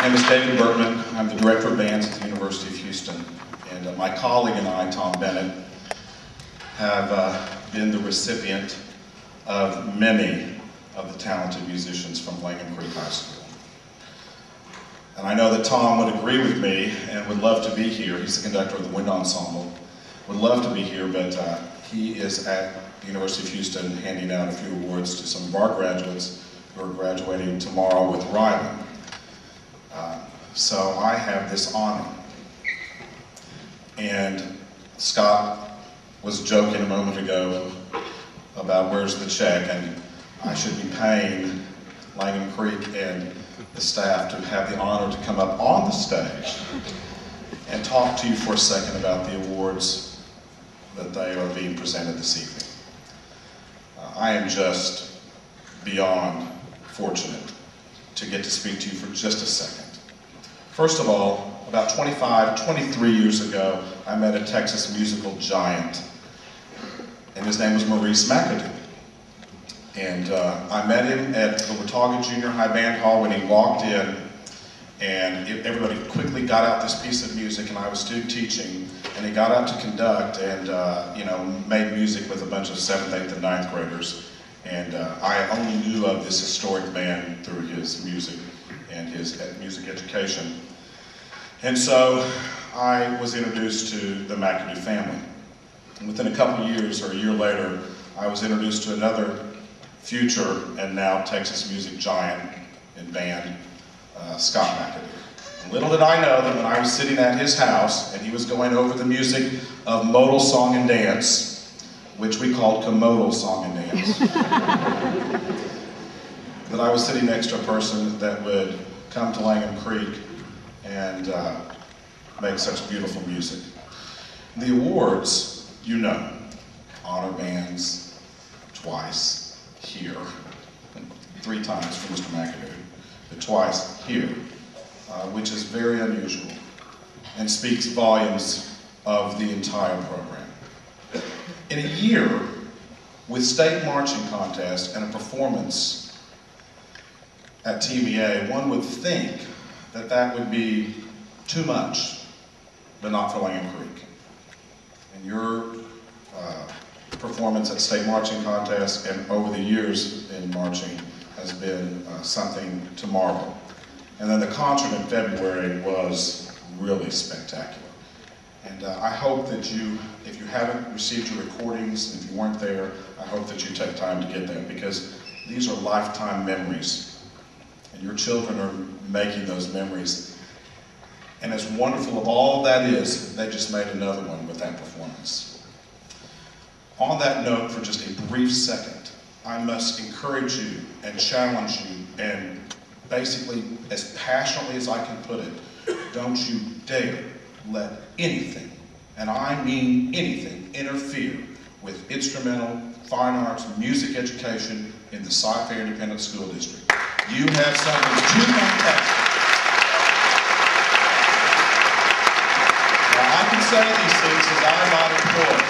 My name is David Bertman. I'm the Director of Bands at the University of Houston. And my colleague and I, Tom Bennett, have been the recipient of many of the talented musicians from Langham Creek High School. And I know that Tom would agree with me and would love to be here. He's the conductor of the wind ensemble. Would love to be here, but he is at the University of Houston handing out a few awards to some of our graduates who are graduating tomorrow with Ryland. So I have this honor. And Scott was joking a moment ago about where's the check, and I should be paying Langham Creek and the staff to have the honor to come up on the stage and talk to you for a second about the awards that they are being presented this evening. I am just beyond fortunate to get to speak to you for just a second. First of all, about 23 years ago, I met a Texas musical giant, and his name was Maurice McAdoo. And I met him at the Watauga Junior High Band Hall when he walked in, and everybody quickly got out this piece of music, and I was still teaching, and he got out to conduct and made music with a bunch of 7th, 8th, and 9th graders. And I only knew of this historic man through his music and his music education. And so I was introduced to the McAdoo family. And within a couple of years, or a year later, I was introduced to another future and now Texas music giant in band, Scott McAdoo. Little did I know that when I was sitting at his house and he was going over the music of modal song and dance, which we called commodal song and dance, that I was sitting next to a person that would come to Langham Creek and make such beautiful music. The awards, you know, honor bands twice here, 3 times for Mr. McAdoo, but twice here, which is very unusual and speaks volumes of the entire program. In a year with state marching contest and a performance at TVA, one would think that that would be too much, but not for Langham Creek. And your performance at state marching contest and over the years in marching has been something to marvel. And then the concert in February was really spectacular. And I hope that you, if you haven't received your recordings, and if you weren't there, I hope that you take time to get them, because these are lifetime memories. And your children are making those memories. And as wonderful of all of that is, they just made another one with that performance. On that note, for just a brief second, I must encourage you and challenge you, and basically, as passionately as I can put it, don't you dare let anything, and I mean anything, interfere with instrumental, fine arts, music education in the Cy-Fair Independent School District. You have something too fantastic. Now, I can say these things as I'm not employed,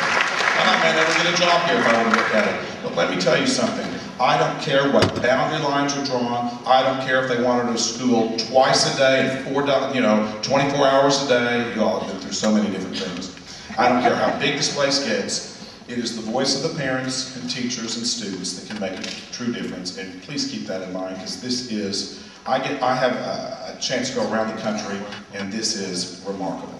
and I may never get a job here if I were to look at it. But let me tell you something. I don't care what boundary lines are drawn. I don't care if they wanted to school twice a day, 24 hours a day. You all have been through so many different things. I don't care how big this place gets. It is the voice of the parents and teachers and students that can make a true difference. And please keep that in mind, because this is, I have a chance to go around the country, and this is remarkable.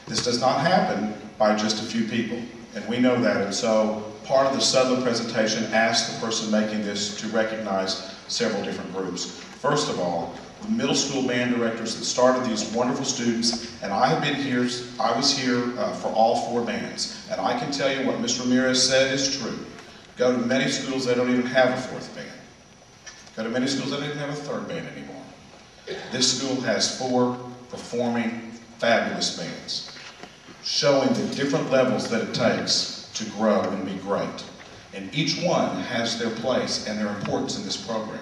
This does not happen by just a few people, and we know that. And so part of the Sudler presentation asked the person making this to recognize several different groups. First of all, the middle school band directors that started these wonderful students, and I have been here, I was here for all 4 bands, and I can tell you what Ms. Ramirez said is true. Go to many schools, they don't even have a 4th band. Go to many schools, they don't even have a 3rd band anymore. This school has 4 performing, fabulous bands, showing the different levels that it takes to grow and be great. And each one has their place and their importance in this program.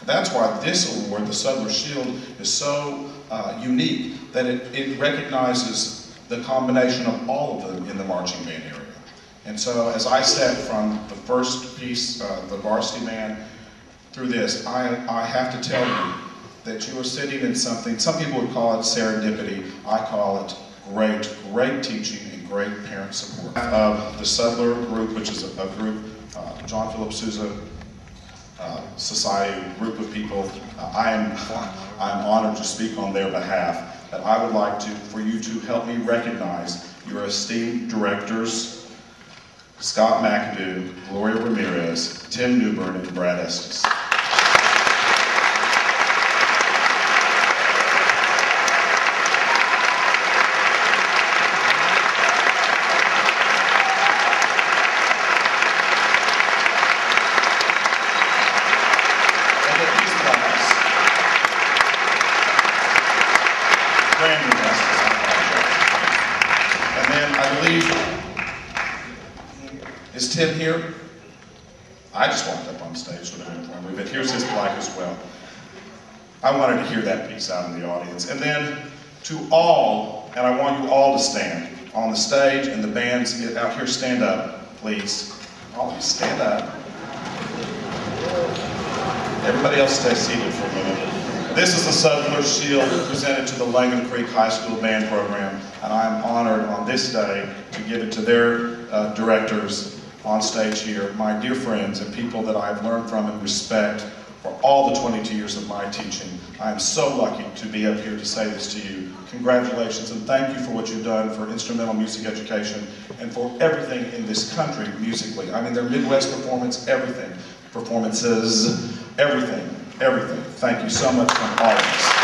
That's why this award, the Sudler Shield, is so unique, that it recognizes the combination of all of them in the marching band area. And so as I step from the first piece, the varsity band, through this, I have to tell you that you are sitting in something, some people would call it serendipity, I call it great teaching and great parent support. Of the Sudler group, which is a group, John Philip Sousa Society, group of people, I'm honored to speak on their behalf, and I would like for you to help me recognize your esteemed directors, Scott McAdoo, Gloria Ramirez, Tim Newbern, and Brad Estes. And then I believe, is Tim here? I just walked up on stage with him, but here's his plaque as well. I wanted to hear that piece out in the audience. And then to all, and I want you all to stand on the stage, and the bands out here, stand up, please. All of you stand up. Everybody else stay seated for a minute. This is the Sudler Shield presented to the Langham Creek High School Band Program, and I'm honored on this day to give it to their directors on stage here, my dear friends and people that I've learned from and respect for all the 22 years of my teaching. I am so lucky to be up here to say this to you. Congratulations, and thank you for what you've done for instrumental music education and for everything in this country musically. I mean, their Midwest performances, everything. Thank you so much from all of us.